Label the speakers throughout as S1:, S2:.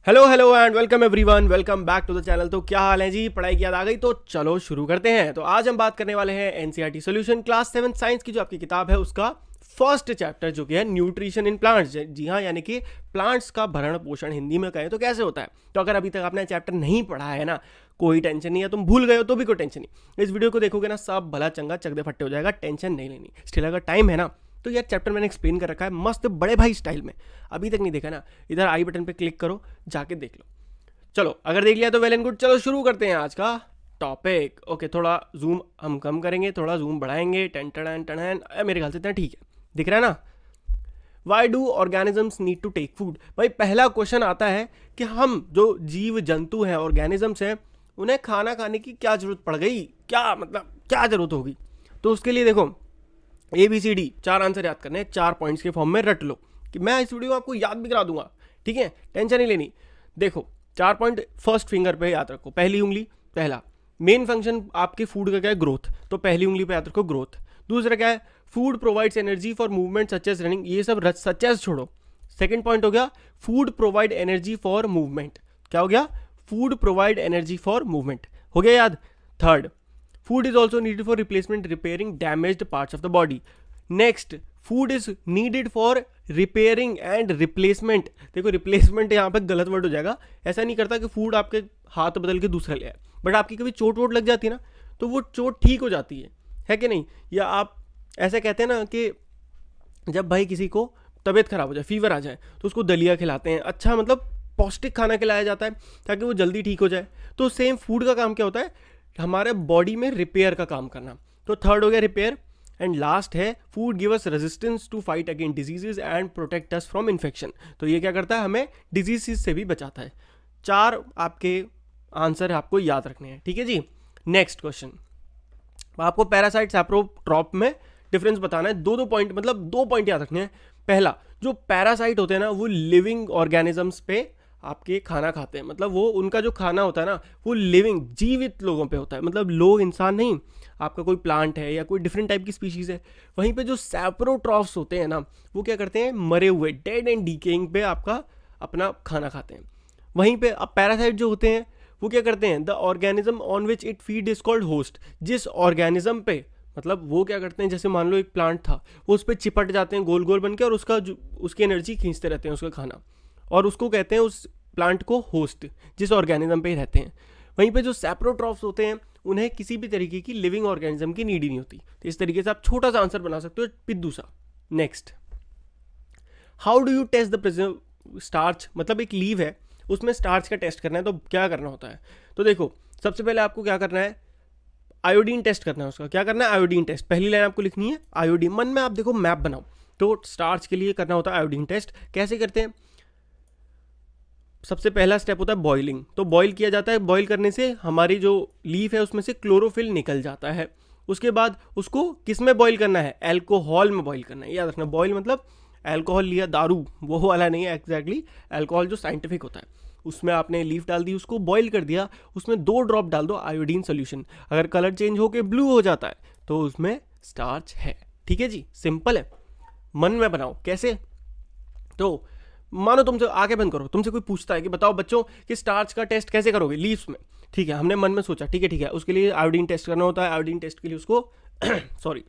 S1: Hello hello and welcome everyone, welcome back to the channel. तो क्या हाल है जी? पढ़ाई की याद आ गई तो चलो शुरू करते हैं। तो आज हम बात करने वाले हैं एनसीईआरटी सॉल्यूशन क्लास 7 साइंस की जो आपकी किताब है उसका फर्स्ट चैप्टर जो कि है न्यूट्रिशन इन प्लांट्स। जी हाँ, यानी कि प्लांट्स का भरण पोषण हिंदी में कहें तो कैसे होता है। तो अगर अभी तक आपने चैप्टर नहीं पढ़ा है ना, कोई टेंशन नहीं है, तुम भूल गए हो तो भी कोई टेंशन नहीं। इस वीडियो को देखोगे ना, सब भला चंगा चकदे फट्टे हो जाएगा, टेंशन नहीं लेनी। स्टिल अगर टाइम है ना तो यार चैप्टर मैंने एक्सप्लेन कर रखा है मस्त बड़े भाई स्टाइल में। अभी तक नहीं देखा ना, इधर आई बटन पे क्लिक करो, जाके देख लो। चलो अगर देख लिया तो वेल एंड गुड। चलो शुरू करते हैं आज का टॉपिक। ओके, थोड़ा जूम हम कम करेंगे, थोड़ा जूम बढ़ाएंगे। टेन टन टन, मेरे ख्याल से इतना ठीक है, दिख रहा है ना। Why do organisms need to take food? भाई पहला क्वेश्चन आता है कि हम जो जीव जंतु हैं, ऑर्गेनिजम्स हैं, उन्हें खाना खाने की क्या जरूरत पड़ गई, क्या मतलब क्या जरूरत होगी। तो उसके लिए देखो, ABCD 4 आंसर याद करने हैं, 4 पॉइंट्स के फॉर्म में रट लो कि मैं इस वीडियो में आपको याद भी करा दूंगा। ठीक है, टेंशन नहीं लेनी। देखो 4 पॉइंट फर्स्ट फिंगर पे याद रखो। पहली उंगली, पहला मेन फंक्शन आपके फूड का क्या है? ग्रोथ। तो पहली उंगली पे याद रखो ग्रोथ। दूसरा क्या है? Food provides energy for movement such as running. ये सब सच एज छोड़ो। सेकंड पॉइंट हो गया food provide energy for movement. क्या हो गया? Food provide energy for movement. हो गया याद? Third, food is also needed for replacement repairing damaged parts of the body. Next, food is needed for repairing and replacement. देखो replacement यहाँ पे गलत वर्ड हो जाएगा। ऐसा नहीं करता कि फूड आपके हाथ बदल के दूसरा ले आए, बट आपकी कभी चोट वोट लग जाती है ना, तो वो चोट ठीक हो जाती है कि नहीं। या आप ऐसे कहते हैं ना कि जब भाई किसी को तबीयत खराब हो जाए, फीवर आ जाए, तो उसको दलिया खिलाते हैं। अच्छा, मतलब पौष्टिक खाना खिलाया जाता है ताकि वो जल्दी ठीक हो जाए। तो सेम फूड का काम क्या होता है? हमारे बॉडी में रिपेयर का काम करना। तो थर्ड हो गया रिपेयर। एंड लास्ट है food give us resistance to fight against diseases and protect us from infection. तो ये क्या करता है? हमें डिजीज से भी बचाता है। 4 आपके आंसर आपको याद रखने हैं, ठीक है जी। नेक्स्ट क्वेश्चन, आपको पैरासाइट सैप्रोट्रॉप में डिफरेंस बताना है। दो पॉइंट, मतलब 2 पॉइंट याद रखने हैं। पहला, जो पैरासाइट होते हैं ना, वो लिविंग ऑर्गेनिजम्स पे आपके खाना खाते हैं। मतलब वो उनका जो खाना होता है ना, वो लिविंग जीवित लोगों पे होता है। मतलब लोग, इंसान नहीं, आपका कोई प्लांट है या कोई डिफरेंट टाइप की स्पीशीज है। वहीं पे जो सैप्रोट्रॉफ्स होते हैं ना, वो क्या करते हैं? मरे हुए, डेड एंड डीकेइंग पे आपका अपना खाना खाते हैं। वहीं पे अब पैरासाइट जो होते हैं वो क्या करते हैं? The organism on which it feed is called host. जिस ऑर्गेनिज्म पे, मतलब वो क्या करते हैं, जैसे मान लो एक प्लांट था, वो उस पर चिपट जाते हैं गोल गोल बन के, और उसकी एनर्जी खींचते रहते हैं उसका खाना, और उसको कहते हैं, उस प्लांट को होस्ट, जिस ऑर्गेनिज्म पे रहते हैं। वहीं पे जो सैप्रोट्रॉफ्स होते हैं, उन्हें किसी भी तरीके की लिविंग ऑर्गेनिज्म की नीड ही नहीं होती। तो इस तरीके से आप छोटा सा आंसर बना सकते हो, पिद्दू सा। Next, how do you test the present starch? मतलब एक लीव है, उसमें स्टार्च का टेस्ट करना है, तो क्या करना होता है? तो देखो सबसे पहले आपको क्या करना है? आयोडीन टेस्ट करना है उसका। क्या करना है? Iodine test. पहली लाइन आपको लिखनी है आयोडीन। मन में आप देखो मैप बनाओ। तो स्टार्च के लिए करना होता है आयोडीन टेस्ट। कैसे करते हैं? सबसे पहला स्टेप होता है बॉइलिंग। तो बॉईल किया जाता है, बॉईल करने से हमारी जो लीफ है उसमें से क्लोरोफिल निकल जाता है। उसके बाद उसको किस में बॉईल करना है? एल्कोहल में बॉईल करना है। याद रखना, बॉईल मतलब एल्कोहल लिया, दारू वो वाला नहीं है एग्जैक्टली। एल्कोहल जो साइंटिफिक होता है, उसमें आपने लीफ डाल दी, उसको बॉईल कर दिया, उसमें 2 ड्रॉप डाल दो आयोडीन सोल्यूशन। अगर कलर चेंज होकर ब्लू हो जाता है तो उसमें स्टार्च है। ठीक है जी, सिंपल है। मन में बनाओ। कैसे? तो मानो तुमसे, आगे बंद करो, तुमसे कोई पूछता है कि बताओ बच्चों कि स्टार्च का टेस्ट कैसे करोगे लीव्स में। ठीक है, हमने मन में सोचा, ठीक है ठीक है, उसके लिए आयोडीन टेस्ट करना होता है। आयोडीन टेस्ट के लिए उसको सॉरी,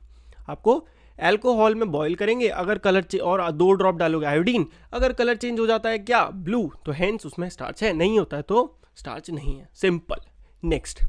S1: आपको एल्कोहल में बॉईल करेंगे। अगर कलर और 2 ड्रॉप डालोगे आयोडीन, अगर कलर चेंज हो जाता है क्या? ब्लू, तो हेंस उसमें स्टार्च है। नहीं होता है तो स्टार्च नहीं है। Simple. Next,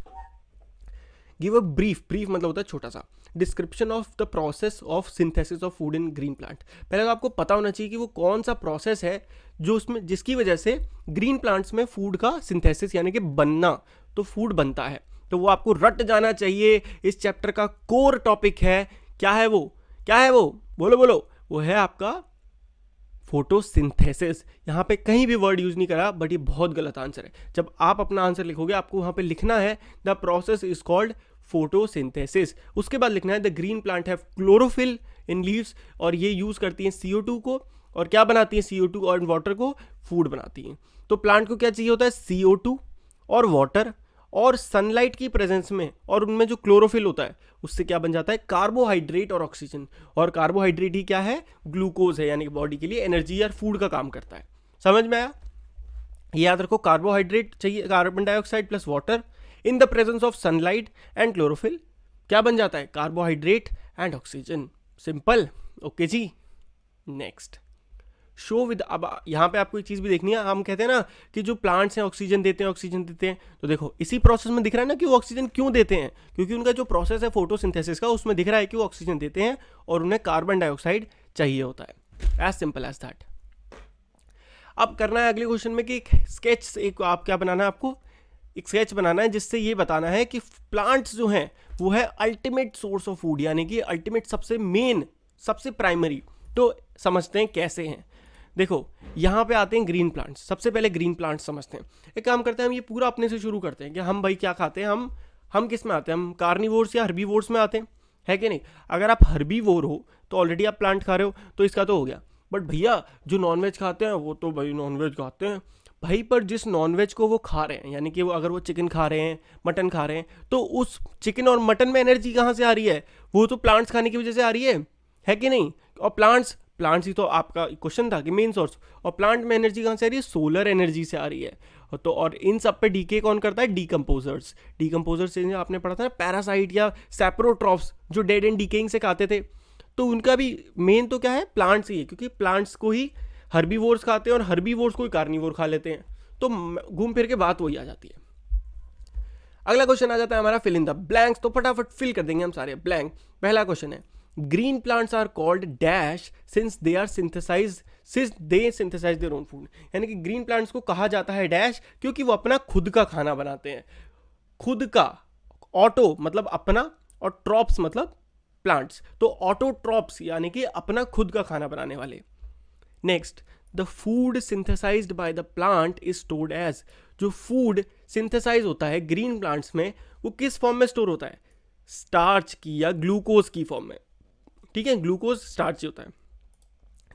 S1: give a brief. Brief मतलब होता है छोटा सा description of the process of synthesis of food in green plant. पहले तो आपको पता होना चाहिए कि वो कौन सा प्रोसेस है जो उसमें, जिसकी वजह से ग्रीन प्लांट्स में फूड का सिंथेसिस यानी कि बनना, तो फूड बनता है। तो वो आपको रट जाना चाहिए। इस चैप्टर का कोर टॉपिक है। क्या है वो? क्या है वो? बोलो बोलो। वो है आपका फोटोसिंथेसिस। यहाँ पे कहीं भी वर्ड यूज नहीं करा, बट ये बहुत गलत आंसर है। जब आप अपना आंसर लिखोगे, आपको वहाँ पे लिखना है the process is called photosynthesis. उसके बाद लिखना है the green plant have chlorophyll in leaves, और ये यूज करती हैं CO2 को, और क्या बनाती हैं? CO2 और वाटर को फूड बनाती हैं। तो प्लांट को क्या चाहिए होता है? CO2 और वाटर और सनलाइट की प्रेजेंस में, और उनमें जो क्लोरोफिल होता है उससे क्या बन जाता है? कार्बोहाइड्रेट और ऑक्सीजन। और कार्बोहाइड्रेट ही क्या है? ग्लूकोज है, यानी कि बॉडी के लिए एनर्जी या फूड का काम करता है। समझ में आया? ये याद रखो, कार्बोहाइड्रेट चाहिए, carbon dioxide plus water in the presence of sunlight and chlorophyll क्या बन जाता है, carbohydrate and oxygen. Simple, okay जी। नेक्स्ट, शो विद, अब यहाँ पे आपको एक चीज़ भी देखनी है, हम कहते हैं ना कि जो प्लांट्स हैं ऑक्सीजन देते हैं, तो देखो इसी प्रोसेस में दिख रहा है ना कि वो ऑक्सीजन क्यों देते हैं, क्योंकि उनका जो प्रोसेस है फोटोसिंथेसिस का, उसमें दिख रहा है कि वो ऑक्सीजन देते हैं और उन्हें कार्बन डाइऑक्साइड चाहिए होता है। As simple as that. अब करना है अगले क्वेश्चन में कि एक स्केच, एक आप क्या बनाना है, आपको एक स्केच बनाना है जिससे ये बताना है कि प्लांट्स जो हैं वो है अल्टीमेट सोर्स ऑफ फूड, यानी कि अल्टीमेट, सबसे मेन, सबसे प्राइमरी। तो समझते हैं कैसे हैं। देखो यहाँ पे आते हैं ग्रीन प्लांट्स। सबसे पहले ग्रीन प्लांट्स समझते हैं। एक काम करते हैं, हम ये पूरा अपने से शुरू करते हैं कि हम भाई क्या खाते हैं, हम किस में आते हैं, हम कार्निवोर्स या हर्बीवोर्स में आते हैं, है कि नहीं। अगर आप हर्बीवोर हो तो ऑलरेडी आप प्लांट खा रहे हो, तो इसका तो हो गया। बट भैया जो नॉनवेज खाते हैं वो तो भाई नॉनवेज खाते हैं भाई, पर जिस नॉनवेज को वो खा रहे हैं, यानी कि वो अगर वो चिकन खा रहे हैं, मटन खा रहे हैं, तो उस चिकन और मटन में एनर्जी कहाँ से आ रही है, वो तो प्लांट्स खाने की वजह से आ रही है कि नहीं। और प्लांट्स ही तो आपका क्वेश्चन था कि मेन सोर्स, और प्लांट में एनर्जी कहाँ से आ रही है, सोलर एनर्जी से आ रही है। तो और इन सब पे डीके कौन करता है, डीकम्पोजर्स। डीकम्पोजर्स आपने पढ़ा था ना, पैरासाइट या सैप्रोट्रॉफ्स जो डेड एंड डीकेइंग से खाते थे, तो उनका भी मेन तो क्या है, प्लांट्स ही है, क्योंकि प्लांट्स को ही हर्बीवोर्स खाते हैं और हर्बीवोर्स को ही कार्निवोर खा लेते हैं। तो घूम फिर के बात वही आ जाती है। अगला क्वेश्चन आ जाता है हमारा फिल इन द ब्लैंक्स। तो फटाफट फिल कर देंगे हम सारे ब्लैंक। पहला क्वेश्चन है, green plants are called dash since they synthesise their own food. यानी कि ग्रीन प्लांट्स को कहा जाता है डैश क्योंकि वो अपना खुद का खाना बनाते हैं। खुद का, ऑटो मतलब अपना और ट्रॉप्स मतलब प्लांट्स, तो ऑटोट्रॉप्स यानी कि अपना खुद का खाना बनाने वाले। Next, the food synthesised by the plant is stored as. जो फूड सिंथेसाइज होता है ग्रीन प्लांट्स में, वो किस फॉर्म में स्टोर होता है, स्टार्च की या ग्लूकोज की फॉर्म में। ठीक है, ग्लूकोज स्टार्च होता है।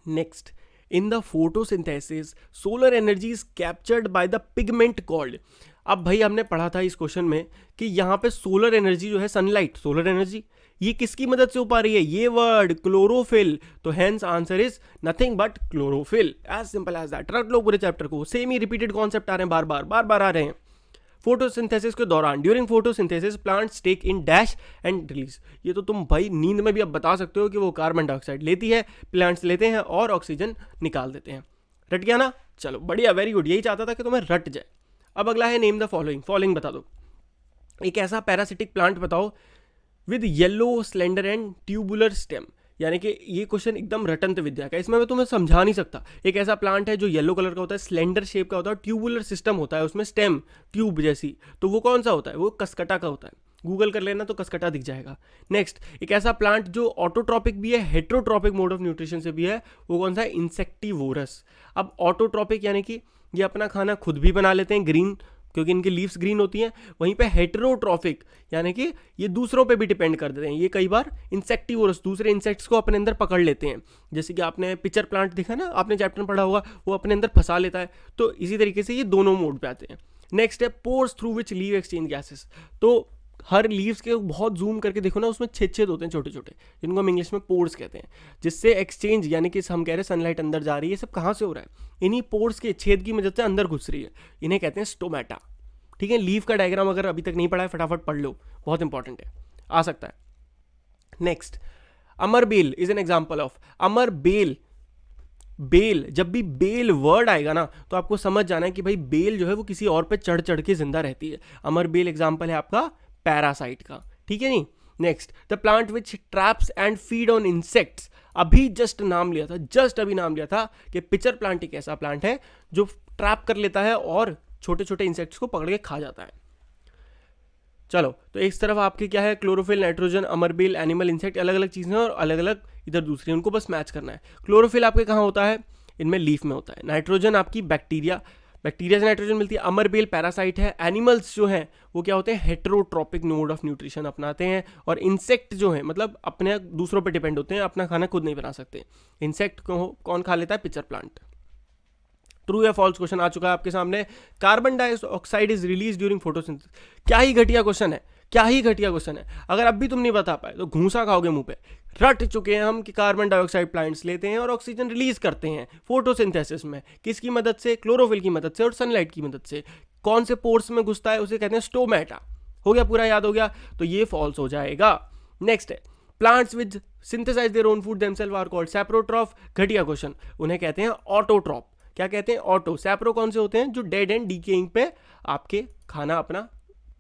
S1: Next, in the photosynthesis solar energy is captured by the pigment called. अब भाई हमने पढ़ा था इस क्वेश्चन में कि यहाँ पे सोलर एनर्जी जो है, सनलाइट, सोलर एनर्जी, ये किसकी मदद से हो पा रही है, ये वर्ड क्लोरोफिल। तो hence answer is nothing but chlorophyll. As simple as that. रट लो पूरे चैप्टर को, सेम ही रिपीटेड कॉन्सेप्ट आ रहे हैं, बार बार आ रहे हैं। फोटोसिंथेसिस के दौरान, during photosynthesis plants take in dash and release. ये तो तुम भाई नींद में भी अब बता सकते हो कि वो कार्बन डाइऑक्साइड लेती है, प्लांट्स लेते हैं और ऑक्सीजन निकाल देते हैं। रट गया ना, चलो बढ़िया, वेरी गुड। यही चाहता था कि तुम्हें रट जाए। अब अगला है नेम द फॉलोइंग बता दो। एक ऐसा पैरासिटिक प्लांट बताओ with yellow slender and tubular stem. यानी कि ये क्वेश्चन एकदम रटंत विद्या का, इसमें मैं तुम्हें समझा नहीं सकता। एक ऐसा प्लांट है जो येलो कलर का होता है, स्लेंडर शेप का होता है, ट्यूबुलर सिस्टम होता है उसमें, स्टेम ट्यूब जैसी। तो वो कौन सा होता है, वो कसकटा का होता है। गूगल कर लेना तो कसकटा दिख जाएगा। नेक्स्ट, एक ऐसा प्लांट जो ऑटोट्रॉपिक भी है, हेट्रोट्रॉपिक मोड ऑफ न्यूट्रिशन से भी है, वो कौन सा है, इंसेक्टिवोरस। अब ऑटोट्रॉपिक यानी कि ये अपना खाना खुद भी बना लेते हैं, ग्रीन, क्योंकि इनकी लीव्स ग्रीन होती हैं। वहीं पे हेटेरोट्रॉफिक यानी कि ये दूसरों पे भी डिपेंड कर देते हैं। ये कई बार इंसेक्टिवोरस, दूसरे इंसेक्ट्स को अपने अंदर पकड़ लेते हैं। जैसे कि आपने पिचर प्लांट देखा ना, आपने चैप्टर में पढ़ा होगा, वो अपने अंदर फंसा लेता है। तो इसी तरीके से ये दोनों मोड पे आते हैं। नेक्स्ट है pores through which leave exchange gases. तो हर लीव्स के बहुत जूम करके देखो ना, उसमें छेद होते हैं छोटे छोटे, जिनको हम इंग्लिश में पोर्स कहते हैं, जिससे एक्सचेंज यानी कि हम कह रहे हैं सनलाइट अंदर जा रही है। सब कहाँ से हो रहा है, इन्हीं पोर्स के छेद की मदद से अंदर घुस रही है। इन्हें कहते हैं स्टोमेटा। ठीक है, लीव का डायग्राम अगर अभी तक नहीं पढ़ा है फटाफट पढ़ लो, बहुत इंपॉर्टेंट है, आ सकता है। नेक्स्ट, अमर बेल इज एन एग्जाम्पल ऑफ। अमर बेल, बेल, जब भी बेल वर्ड आएगा ना तो आपको समझ जाना है कि भाई बेल जो है वो किसी और पे चढ़ चढ़ के जिंदा रहती है। अमर बेल एग्जाम्पल है आपका पैरासाइट का। ठीक है नहीं। Next, the plant which traps and feed on insects. अभी जस्ट नाम लिया था कि पिचर प्लांट एक ऐसा प्लांट है जो ट्रैप कर लेता है और छोटे छोटे इंसेक्ट्स को पकड़ के खा जाता है। चलो, तो एक तरफ आपके क्या है, क्लोरोफिल, नाइट्रोजन, अमरबेल, एनिमल, इंसेक्ट, अलग अलग चीज़ें और अलग अलग इधर दूसरी, उनको बस मैच करना है। क्लोरोफिल आपके कहाँ होता है, इनमें लीफ में होता है। नाइट्रोजन आपकी बैक्टीरिया से नाइट्रोजन मिलती है। अमरबेल पैरासाइट है। एनिमल्स जो हैं वो क्या होते हैं, हेटेरोट्रॉपिक मोड ऑफ न्यूट्रिशन अपनाते हैं। और इंसेक्ट जो है मतलब अपने दूसरों पर डिपेंड होते हैं, अपना खाना खुद नहीं बना सकते। इंसेक्ट को कौन खा लेता है, पिचर प्लांट। ट्रू या फॉल्स क्वेश्चन आ चुका है आपके सामने। Carbon dioxide is release during photosynthesis. क्या ही घटिया क्वेश्चन है। अगर अब भी तुम नहीं बता पाए तो घूसा खाओगे मुंह पे। रट चुके हैं हम कि कार्बन डाइऑक्साइड प्लांट्स लेते हैं और ऑक्सीजन रिलीज करते हैं फोटोसिंथेसिस में, किसकी मदद से, क्लोरोफिल की मदद से और सनलाइट की मदद से। कौन से पोर्स में घुसता है, उसे कहते हैं स्टोमेटा। हो गया, पूरा याद हो गया, तो ये फॉल्स हो जाएगा। नेक्स्ट है, plants with synthesize their own food themselves are called saprotroph. घटिया क्वेश्चन, उन्हें कहते हैं ऑटोट्रॉप। क्या कहते हैं, ऑटो। सैप्रो कौन से होते हैं, जो डेड एंड डीकेइंग पे आपके खाना अपना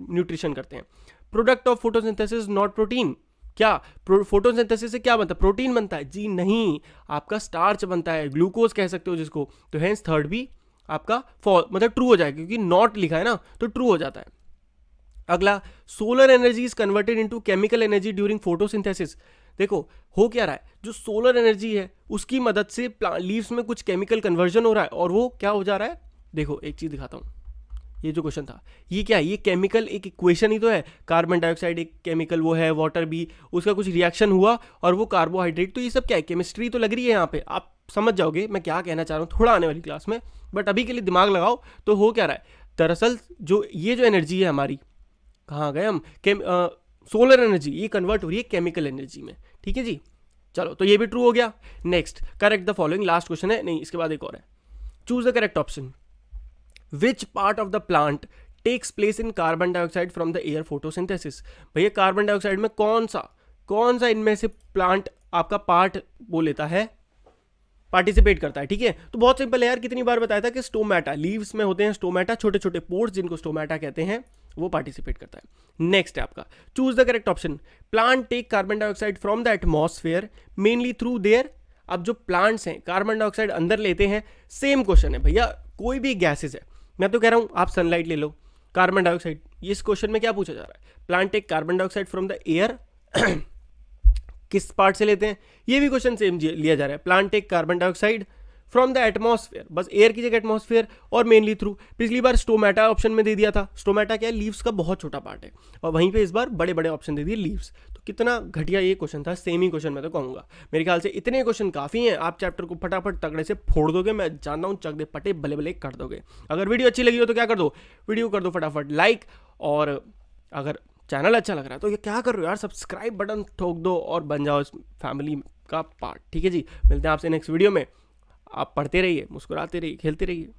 S1: न्यूट्रिशन करते हैं। Product of photosynthesis not protein. क्या फोटोसिंथेसिस से क्या बनता है, प्रोटीन बनता है? जी नहीं, आपका स्टार्च बनता है, ग्लूकोज कह सकते हो जिसको। तो हेंस थर्ड भी आपका फॉल मतलब ट्रू हो जाएगा, क्योंकि नॉट लिखा है ना, तो ट्रू हो जाता है। अगला, solar energy is converted into chemical energy during photosynthesis. देखो हो क्या रहा है, जो सोलर एनर्जी है उसकी मदद से लीव्स में कुछ केमिकल कन्वर्जन हो रहा है, और वो क्या हो जा रहा है। देखो एक चीज दिखाता हूँ, ये जो क्वेश्चन था, ये क्या है, ये केमिकल एक इक्वेशन ही तो है। कार्बन डाइऑक्साइड एक केमिकल वो है, वाटर भी, उसका कुछ रिएक्शन हुआ और वो कार्बोहाइड्रेट, तो ये सब क्या है, केमिस्ट्री तो लग रही है यहाँ पे। आप समझ जाओगे मैं क्या कहना चाह रहा हूँ थोड़ा आने वाली क्लास में, बट अभी के लिए दिमाग लगाओ। तो हो क्या रहा है, दरअसल जो ये जो एनर्जी है हमारी, कहाँ गए हम, सोलर एनर्जी, ये कन्वर्ट हो रही है केमिकल एनर्जी में। ठीक है जी, चलो तो ये भी ट्रू हो गया। Next, correct the following, last question है, नहीं इसके बाद एक और है। Choose the correct option. Which part of the plant takes place in carbon dioxide from the air photosynthesis. भैया कार्बन डाइऑक्साइड में कौन सा इनमें से प्लांट आपका पार्ट वो लेता है, पार्टिसिपेट करता है। ठीक है, तो बहुत सिंपल है यार, कितनी बार बताया था कि स्टोमेटा, लीव्स में होते हैं स्टोमेटा, छोटे छोटे पोर्स जिनको स्टोमेटा कहते हैं, वो पार्टिसिपेट करता है। नेक्स्ट है आपका, choose the correct option. Plant take carbon dioxide from the atmosphere mainly through their. अब जो प्लांट्स हैं कार्बन डाइऑक्साइड अंदर लेते हैं, सेम क्वेश्चन है भैया, कोई भी गैसेज है, मैं तो कह रहा हूं आप सनलाइट ले लो, कार्बन डाइऑक्साइड, इस क्वेश्चन में क्या पूछा जा रहा है, plant take carbon dioxide from the air किस पार्ट से लेते हैं, ये भी क्वेश्चन सेम लिया जा रहा है। Plant take carbon dioxide from the atmosphere, बस एयर की जगह एटमॉस्फेयर, और मेनली थ्रू। पिछली बार स्टोमेटा ऑप्शन में दे दिया था, स्टोमेटा क्या है, लीव्स का बहुत छोटा पार्ट है, और वहीं पे इस बार बड़े बड़े ऑप्शन दे दिए लीव्स। तो कितना घटिया ये क्वेश्चन था, सेम ही क्वेश्चन मैं तो कहूँगा। मेरे ख्याल से इतने क्वेश्चन काफ़ी हैं, आप चैप्टर को फटाफट तगड़े से फोड़ दोगे, मैं जानता हूँ चक दे पटे भले भले कर दोगे। अगर वीडियो अच्छी लगी हो तो क्या कर दो, वीडियो कर दो फटाफट लाइक, और अगर चैनल अच्छा लग रहा है तो ये क्या कर रहे हो यार, सब्सक्राइब बटन ठोक दो और बन जाओ इस फैमिली का पार्ट। ठीक है जी, मिलते हैं आपसे नेक्स्ट वीडियो में। आप पढ़ते रहिए, मुस्कुराते रहिए, खेलते रहिए।